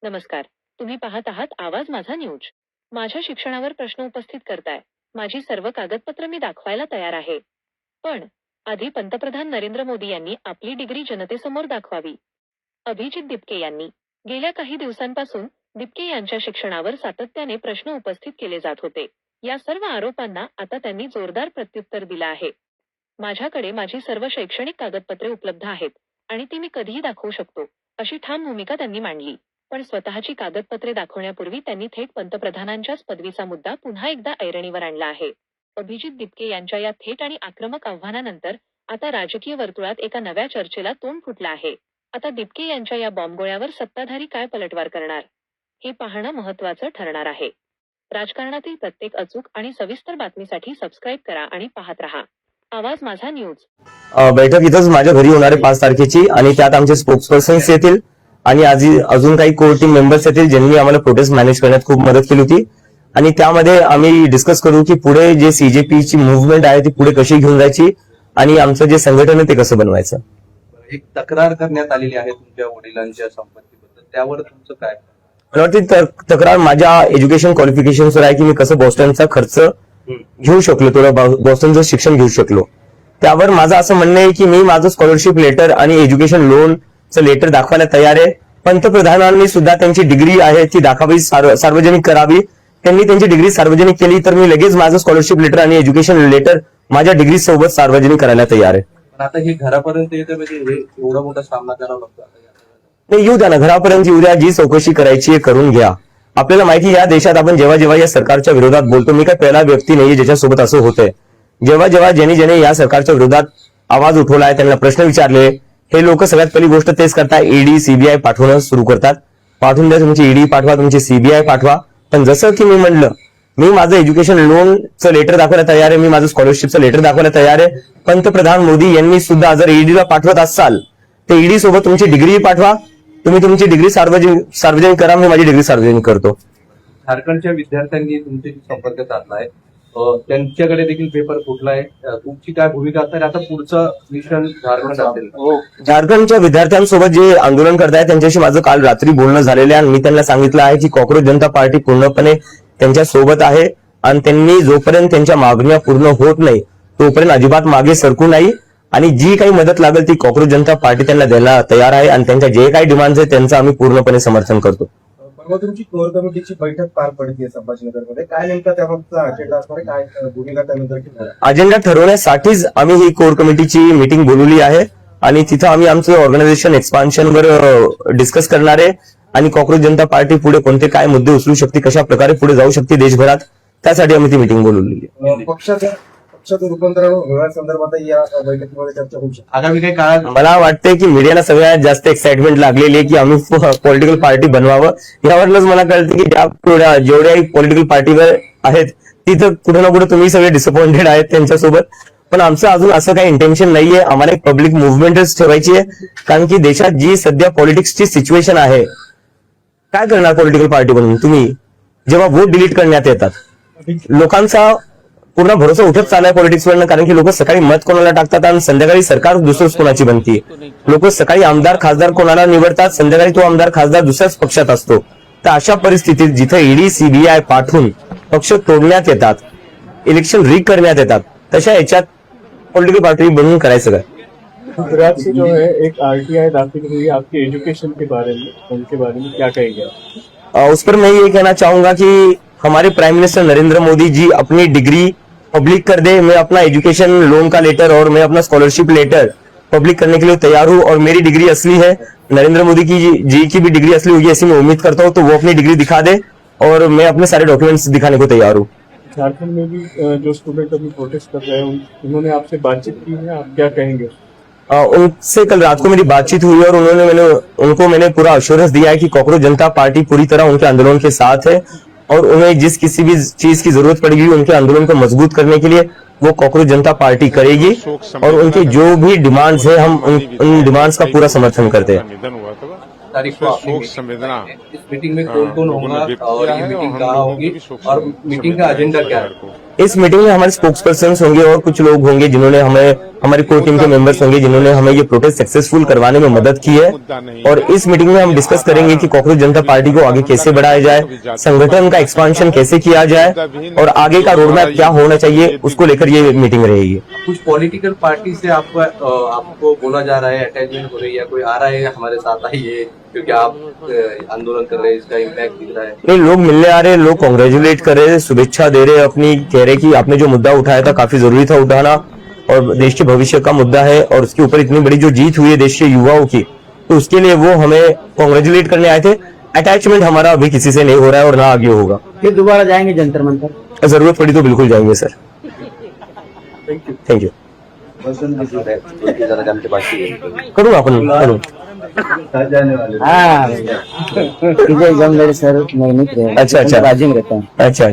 नमस्कार. तुम्ही पाहत आहात आवाज माझा न्यूज. माझ्या शिक्षणावर प्रश्न उपस्थित करताय. माझी सर्व कागदपत्र मी दाखवायला तयार आहे. पण आधी पंतप्रधान नरेंद्र मोदी यांनी आपली डिग्री जनतेसमोर दाखवावी. अभिजित दिपके यांनी गेल्या काही दिवसांपासून दिपके यांच्या शिक्षणावर सातत्याने प्रश्न उपस्थित केले जात होते. या सर्व आरोपांना आता त्यांनी जोरदार प्रत्युत्तर दिलं आहे. माझ्याकडे माझी सर्व शैक्षणिक कागदपत्रे उपलब्ध आहेत आणि ती मी कधीही दाखवू शकतो, अशी ठाम भूमिका त्यांनी मांडली. पण स्वतःची कागदपत्रे दाखवण्यापूर्वी त्यांनी थेट पंतप्रधानांच्याच पदवीचा मुद्दा पुन्हा एकदा ऐरणीवर आणला आहे. अभिजित दिपके यांच्या या थेट आणि आक्रमक आव्हानानंतर आता राजकीय वर्तुळात एका नव्या चर्चेला तोंड फुटलं आहे. आता दिपके यांच्या या बॉम्बगोळ्यावर सत्ताधारी काय पलटवार करणार, हे पाहणं महत्त्वाचं ठरणार आहे. राजकारणातील प्रत्येक अचूक आणि सविस्तर बातमीसाठी सबस्क्राईब करा आणि पाहत रहा आवाज माझा न्यूज. बैठक इथंच माझ्या घरी होणार आहे 5 तारखेची आणि त्यात आमचे स्पोक्सपर्सन्स येतील आणि अजून काही कोर टीम मेंबर्स येतील ज्यांनी आम्हाला प्रोटेस्ट मॅनेज करण्यात खूप मदत केली होती. आणि त्यामध्ये आम्ही डिस्कस करू की पुढे जे सीजेपीची मुव्हमेंट आहे ती पुढे कशी घेऊन जायची आणि आमचं जे संघटन आहे ते कसं बनवायचं. एक तक्रार करण्यात आलेली आहे तुमच्या वडिलांच्या संपत्तीबद्दल, त्यावर तुमचं काय? मला वाटतं तक्रार माझ्या एज्युकेशन क्वालिफिकेशनवर आहे की मी कसं बॉस्टनचा खर्च घेऊ शकलो, थोडं बॉस्टनचं शिक्षण घेऊ शकलो. त्यावर माझं असं म्हणणं आहे की मी माझं स्कॉलरशिप लेटर आणि एज्युकेशन लोनचं लेटर दाखवायला तयार आहे. पंतप्रधानांनी सुद्धा त्यांची डिग्री आहे ती दाखवावी, सार्वजनिक करावी. त्यांनी त्यांची डिग्री सार्वजनिक केली तर मी लगेच माझं स्कॉलरशिप लेटर आणि एज्युकेशन लेटर माझ्या डिग्री सोबत सार्वजनिक करायला तयार आहे. पण आता हे घरापर्यंत येतं म्हणजे एवढा मोठा सामना करावा लागतो. नाही, येऊ द्या ना, घरापर्यंत येऊ द्या. जी चौकशी करायची आहे करून घ्या. आपल्याला माहिती या देशात आपण जेव्हा जेव्हा या सरकारच्या विरोधात बोलतो, मी काय पहिला व्यक्ती नाहीये ज्याच्यासोबत असं होतंय. जेव्हा जेव्हा ज्याने या सरकारच्या विरोधात आवाज उठवलाय, त्यांना प्रश्न विचारले, हे लोक सगळ्यात पहिली गोष्ट तेच करतात, ईडी सीबीआय पाठवणं सुरू करतात. पाठवून द्या, तुमची ईडी पाठवा, तुमची सीबीआय पाठवा. पण जसं की मी म्हणलं, मी माझं एज्युकेशन लोनचं लेटर दाखवायला तयार आहे, मी माझं स्कॉलरशिपचं लेटर दाखवायला तयार आहे. पंतप्रधान मोदी यांनी सुद्धा जर ईडीला पाठवत असाल तर ईडी सोबत तुमची डिग्री पाठवा. तुम्ही तुमची डिग्री सार्वजनिक करा, मी माझी डिग्री सार्वजनिक करतो. झारखंडच्या विद्यार्थ्यांनी तुमच्याशी संपर्क साधलाय, त्यांच्याकडे देखील पेपर फुटलाय. तुमची काय भूमिका असणार? आता पुढचं मिशन झारखंड असेल. झारखंडच्या विद्यार्थ्यांसोबत जे आंदोलन करताय त्यांच्याशी माझं काल रात्री बोलणं झालेलं आहे आणि मी त्यांना सांगितलं आहे की कॉक्रोच जनता पार्टी पूर्णपणे त्यांच्या सोबत आहे आणि त्यांनी जोपर्यंत त्यांच्या मागण्या पूर्ण होत नाही तोपर्यंत अजिबात मागे सरकू नाही. आणि जी काही मदत लागेल ती कॉक्रोच जनता पार्टी त्यांना द्यायला तयार आहे आणि त्यांच्या जे काही डिमांड्स आहेत त्यांचं आम्ही पूर्णपणे समर्थन करतो. परवा तुमची कोर कमिटीची बैठक पार पडते संभाजीनगरमध्ये, काय नेमका त्याबाबतचा अजेंडा असणार, काय भूमिका त्यानंतर? अजेंडा ठरवण्यासाठीच आम्ही ही कोर कमिटीची मीटिंग बोलवली आहे आणि तिथं आम्ही आमचं ऑर्गनायझेशन एक्सपान्शनवर डिस्कस करणार आहे आणि कॉक्रोच जनता पार्टी पुढे कोणते काय मुद्दे उचलू शकते, कशा प्रकारे पुढे जाऊ शकते देशभरात, त्यासाठी आम्ही ती मीटिंग बोलवली आहे. पक्षाचं रूपांतरण होण्यासंदर्भात या बैठकीमध्ये चर्चा होऊ शकते. आगामी काही काळात मला वाटतंय की मीडियाला सगळ्यात जास्त एक्साइटमेंट लागलेली आहे की आम्ही पॉलिटिकल पार्टी बनवावं. यावरच मला कळतं की जेवढ्याही पॉलिटिकल पार्टीवर आहेत तिथं कुठे ना कुठे तुम्ही सगळे डिसअपॉइंटेड आहेत त्यांच्यासोबत. पण आमचं अजून असं काही इंटेन्शन नाहीये. आम्हाला एक पब्लिक मुव्हमेंटच ठेवायची आहे, कारण की देशात जी सध्या पॉलिटिक्सची सिच्युएशन आहे, काय करणार पॉलिटिकल पार्टी बनून तुम्ही जेव्हा वोट डिलीट करण्यात येतात. लोकांचा पूर्ण भरोसा उठत चाललाय पॉलिटिक्सवरनं, कारण की लोक सकाळी मत कोणाला टाकतात आणि संध्याकाळी सरकार दुसऱ्याच कोणाची बनती. लोक सकाळी आमदार खासदार कोणाला निवडतात, संध्याकाळी तो आमदार खासदार दुसऱ्याच पक्षात असतो. तर अशा परिस्थितीत जिथे ईडी सीबीआय पाठवून पक्ष तोडण्यात येतात, इलेक्शन रीग करण्यात येतात, तशा याच्यात पॉलिटिकल पार्टी बनवून करायचं काय? गुजरात से जो है एक आरटीआई दाखिल हुई है आपके एजुकेशन के बारे में, उनके बारे में क्या कहेंगे? उस पर मैं ये कहना चाहूंगा कि हमारे प्राइम मिनिस्टर नरेंद्र मोदी जी अपनी डिग्री पब्लिक कर दे. मैं अपना एजुकेशन लोन का लेटर और मैं अपना स्कॉलरशिप लेटर पब्लिक करने के लिए तैयार हूँ और मेरी डिग्री असली है. नरेंद्र मोदी जी की भी डिग्री असली होगी ऐसी मैं उम्मीद करता हूँ. तो वो अपनी डिग्री दिखा दे और मैं अपने सारे डॉक्यूमेंट्स दिखाने को तैयार हूँ. झारखंड में भी जो स्टूडेंट अभी प्रोटेस्ट कर रहे हैं उन्होंने आपसे बातचीत की है, आप क्या कहेंगे? उनसे कल रात को मेरी बातचीत हुई और उनको मैंने पूरा अश्योरेंस दिया है कि कॉक्रोच जनता पार्टी पूरी तरह उनके आंदोलन के साथ है और उन्हें जिस किसी भी चीज की जरूरत पड़ेगी उनके आंदोलन को मजबूत करने के लिए वो कॉक्रोच जनता पार्टी करेगी और उनकी जो भी डिमांड्स है हम उन डिमांड्स का पूरा समर्थन करते हैं. तारीख को शोक संवेदना इस मीटिंग में कौन कौन होगा और ये मीटिंग कहाँ होगी और मीटिंग का एजेंडा क्या है? इस मीटिंग में हमारे स्पोक्सपर्सन होंगे और कुछ लोग होंगे जिन्होंने हमें हमारी कोर टीम के मेंबर्स होंगे जिन्होंने हमें ये प्रोटेस्ट सक्सेसफुल करवाने में मदद की है। और इस मीटिंग में हम डिस्कस करेंगे कि कॉकरोच जनता पार्टी को आगे कैसे बढ़ाया जाए, संगठन का एक्सपांशन कैसे किया जाए और आगे का रोड मैप क्या होना चाहिए, उसको लेकर ये मीटिंग रहेगी। कुछ पॉलिटिकल पार्टी से आपको बोला जा रहा है अटैचमेंट हो रही है, कोई आ रहा है हमारे साथ आइए क्योंकि आप आंदोलन कर रहे हैं, इसका इम्पैक्ट दिख रहा है? नहीं, लोग मिलने आ रहे हैं, लोग कांग्रेचुलेट कर रहे हैं, शुभेच्छा दे रहे हैं अपनी, कह रहे कि आपने जो मुद्दा उठाया था काफी जरूरी था उठाना और देश के भविष्य का मुद्दा है और उसके ऊपर इतनी बड़ी जो जीत हुई है देश के युवाओं की, तो उसके लिए वो हमें कांग्रेचुलेट करने आए थे। अटैचमेंट हमारा अभी किसी से नहीं हो रहा है और ना आगे होगा। फिर दोबारा जाएंगे जंतर मंतर? जरूरत पड़ी तो बिल्कुल जाएंगे सर। Thank you. करूँ अपन करूँ। हाँ मुझे एकदम मेरे सर नहीं रहेगा। अच्छा। बाजी में रहता हूँ। अच्छा।